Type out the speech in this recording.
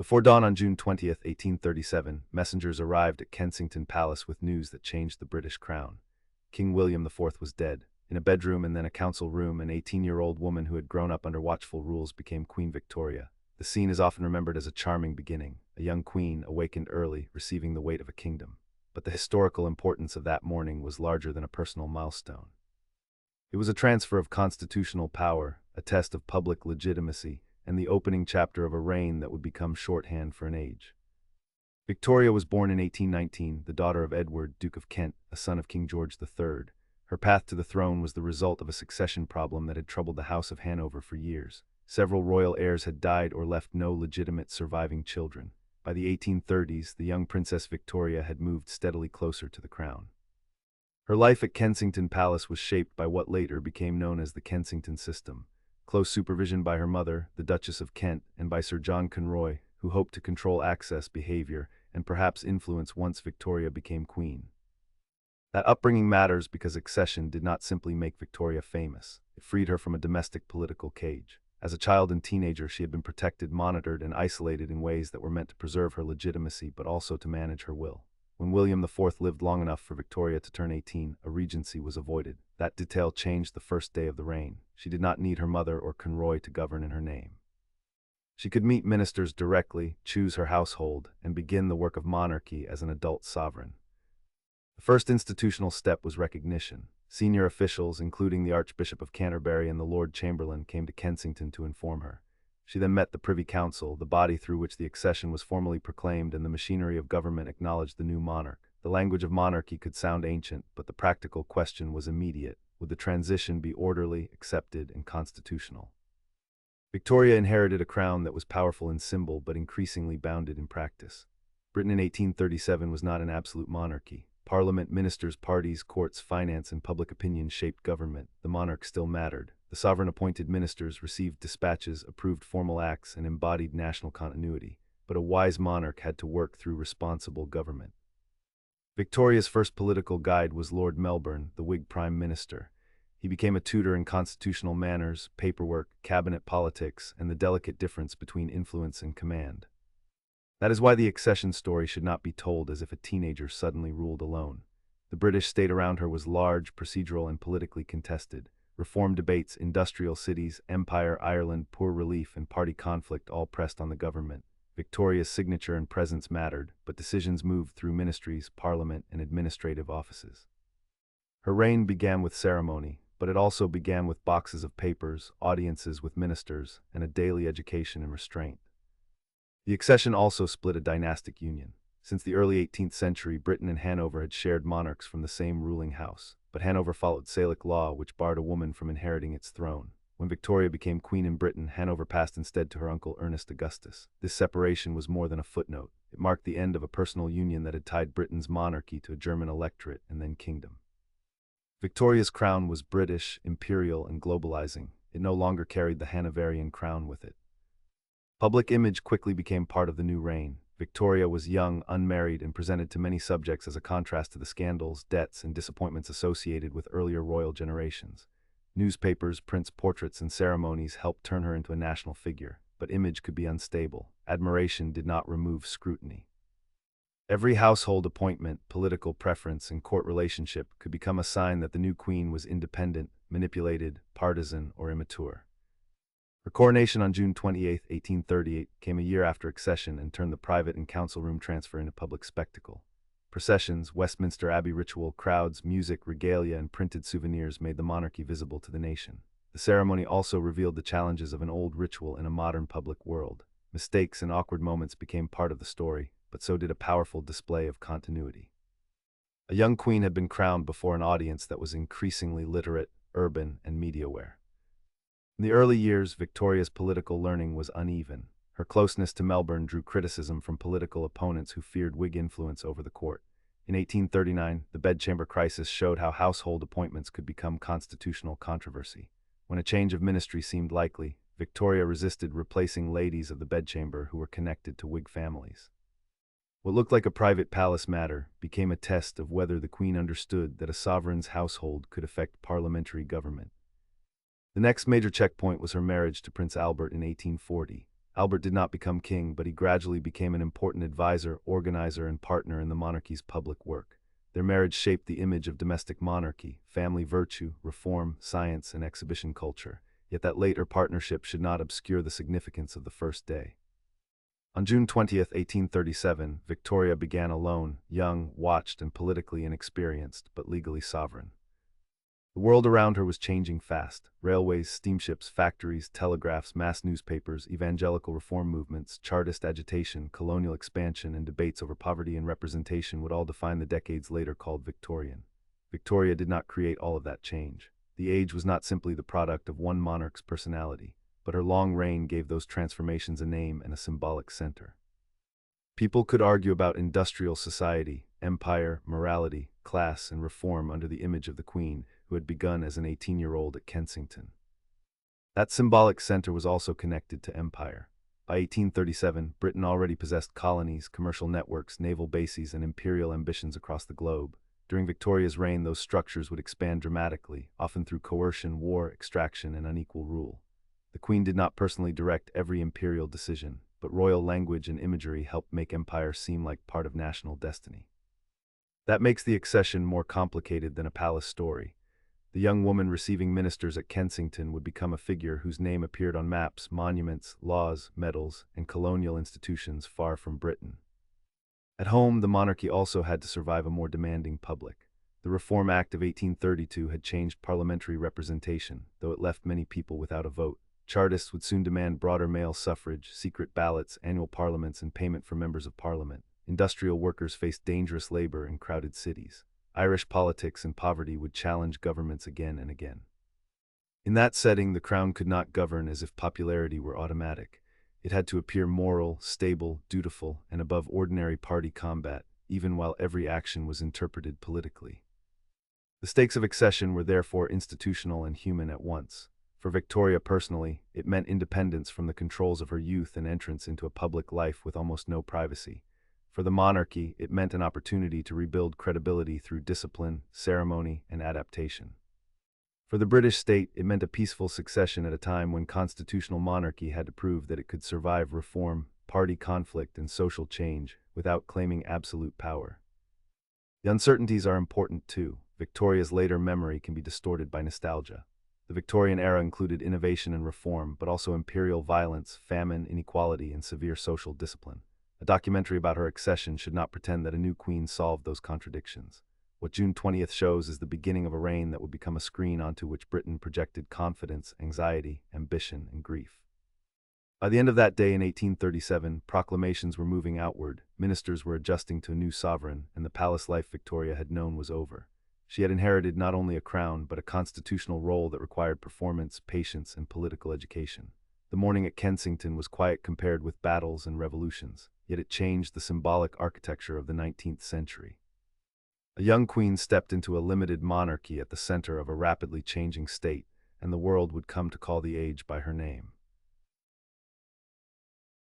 Before dawn on June 20th, 1837, messengers arrived at Kensington Palace with news that changed the British crown. King William IV was dead. In a bedroom and then a council room, an 18-year-old woman who had grown up under watchful rules became Queen Victoria. The scene is often remembered as a charming beginning, a young queen awakened early, receiving the weight of a kingdom. But the historical importance of that morning was larger than a personal milestone. It was a transfer of constitutional power, a test of public legitimacy, and the opening chapter of a reign that would become shorthand for an age. Victoria was born in 1819, the daughter of Edward, Duke of Kent, a son of King George III. Her path to the throne was the result of a succession problem that had troubled the House of Hanover for years. Several royal heirs had died or left no legitimate surviving children. By the 1830s, the young Princess Victoria had moved steadily closer to the crown. Her life at Kensington Palace was shaped by what later became known as the Kensington system. Close supervision by her mother, the Duchess of Kent, and by Sir John Conroy, who hoped to control access, behavior, and perhaps influence once Victoria became queen. That upbringing matters because accession did not simply make Victoria famous. It freed her from a domestic political cage. As a child and teenager, she had been protected, monitored, and isolated in ways that were meant to preserve her legitimacy but also to manage her will. When William IV lived long enough for Victoria to turn 18, a regency was avoided. That detail changed the first day of the reign. She did not need her mother or Conroy to govern in her name. She could meet ministers directly, choose her household, and begin the work of monarchy as an adult sovereign. The first institutional step was recognition. Senior officials, including the Archbishop of Canterbury and the Lord Chamberlain, came to Kensington to inform her. She then met the Privy Council, the body through which the accession was formally proclaimed and the machinery of government acknowledged the new monarch. The language of monarchy could sound ancient, but the practical question was immediate. Would the transition be orderly, accepted, and constitutional? Victoria inherited a crown that was powerful in symbol but increasingly bounded in practice. Britain in 1837 was not an absolute monarchy. Parliament, ministers, parties, courts, finance, and public opinion shaped government. The monarch still mattered. The sovereign-appointed ministers received dispatches, approved formal acts, and embodied national continuity. But a wise monarch had to work through responsible government. Victoria's first political guide was Lord Melbourne, the Whig Prime Minister. He became a tutor in constitutional manners, paperwork, cabinet politics, and the delicate difference between influence and command. That is why the accession story should not be told as if a teenager suddenly ruled alone. The British state around her was large, procedural, and politically contested. Reform debates, industrial cities, empire, Ireland, poor relief, and party conflict all pressed on the government. Victoria's signature and presence mattered, but decisions moved through ministries, parliament, and administrative offices. Her reign began with ceremony, but it also began with boxes of papers, audiences with ministers, and a daily education and restraint. The accession also split a dynastic union. Since the early 18th century, Britain and Hanover had shared monarchs from the same ruling house, but Hanover followed Salic law, which barred a woman from inheriting its throne. When Victoria became queen in Britain, Hanover passed instead to her uncle Ernest Augustus. This separation was more than a footnote. It marked the end of a personal union that had tied Britain's monarchy to a German electorate and then kingdom. Victoria's crown was British, imperial, and globalizing. It no longer carried the Hanoverian crown with it. Public image quickly became part of the new reign. Victoria was young, unmarried, and presented to many subjects as a contrast to the scandals, debts, and disappointments associated with earlier royal generations. Newspapers, prints, portraits, and ceremonies helped turn her into a national figure, but image could be unstable. Admiration did not remove scrutiny. Every household appointment, political preference, and court relationship could become a sign that the new queen was independent, manipulated, partisan, or immature. Her coronation on June 28, 1838, came a year after accession and turned the private and council room transfer into public spectacle. Processions, Westminster Abbey ritual, crowds, music, regalia, and printed souvenirs made the monarchy visible to the nation. The ceremony also revealed the challenges of an old ritual in a modern public world. Mistakes and awkward moments became part of the story, but so did a powerful display of continuity. A young queen had been crowned before an audience that was increasingly literate, urban, and media-aware. In the early years, Victoria's political learning was uneven. Her closeness to Melbourne drew criticism from political opponents who feared Whig influence over the court. In 1839, the bedchamber crisis showed how household appointments could become constitutional controversy. When a change of ministry seemed likely, Victoria resisted replacing ladies of the bedchamber who were connected to Whig families. What looked like a private palace matter became a test of whether the Queen understood that a sovereign's household could affect parliamentary government. The next major checkpoint was her marriage to Prince Albert in 1840. Albert did not become king, but he gradually became an important advisor, organizer, and partner in the monarchy's public work. Their marriage shaped the image of domestic monarchy, family virtue, reform, science, and exhibition culture. Yet that later partnership should not obscure the significance of the first day. On June 20th, 1837, Victoria began alone, young, watched, and politically inexperienced, but legally sovereign. The world around her was changing fast. Railways, steamships, factories, telegraphs, mass newspapers, evangelical reform movements, Chartist agitation, colonial expansion, and debates over poverty and representation would all define the decades later called Victorian. Victoria did not create all of that change. The age was not simply the product of one monarch's personality, but her long reign gave those transformations a name and a symbolic center. People could argue about industrial society, empire, morality, class, and reform under the image of the Queen, who had begun as an 18-year-old at Kensington. That symbolic center was also connected to empire. By 1837, Britain already possessed colonies, commercial networks, naval bases, and imperial ambitions across the globe. During Victoria's reign, those structures would expand dramatically, often through coercion, war, extraction, and unequal rule. The Queen did not personally direct every imperial decision, but royal language and imagery helped make empire seem like part of national destiny. That makes the accession more complicated than a palace story. The young woman receiving ministers at Kensington would become a figure whose name appeared on maps, monuments, laws, medals, and colonial institutions far from Britain. At home, the monarchy also had to survive a more demanding public. The Reform Act of 1832 had changed parliamentary representation, though it left many people without a vote. Chartists would soon demand broader male suffrage, secret ballots, annual parliaments, and payment for members of parliament. Industrial workers faced dangerous labor in crowded cities. Irish politics and poverty would challenge governments again and again. In that setting, the crown could not govern as if popularity were automatic. It had to appear moral, stable, dutiful, and above ordinary party combat, even while every action was interpreted politically. The stakes of accession were therefore institutional and human at once. For Victoria personally, it meant independence from the controls of her youth and entrance into a public life with almost no privacy. For the monarchy, it meant an opportunity to rebuild credibility through discipline, ceremony, and adaptation. For the British state, it meant a peaceful succession at a time when constitutional monarchy had to prove that it could survive reform, party conflict, and social change without claiming absolute power. The uncertainties are important too. Victoria's later memory can be distorted by nostalgia. The Victorian era included innovation and reform, but also imperial violence, famine, inequality, and severe social discipline. A documentary about her accession should not pretend that a new queen solved those contradictions. What June 20th shows is the beginning of a reign that would become a screen onto which Britain projected confidence, anxiety, ambition, and grief. By the end of that day in 1837, proclamations were moving outward, ministers were adjusting to a new sovereign, and the palace life Victoria had known was over. She had inherited not only a crown, but a constitutional role that required performance, patience, and political education. The morning at Kensington was quiet compared with battles and revolutions, yet it changed the symbolic architecture of the 19th century. A young queen stepped into a limited monarchy at the center of a rapidly changing state, and the world would come to call the age by her name.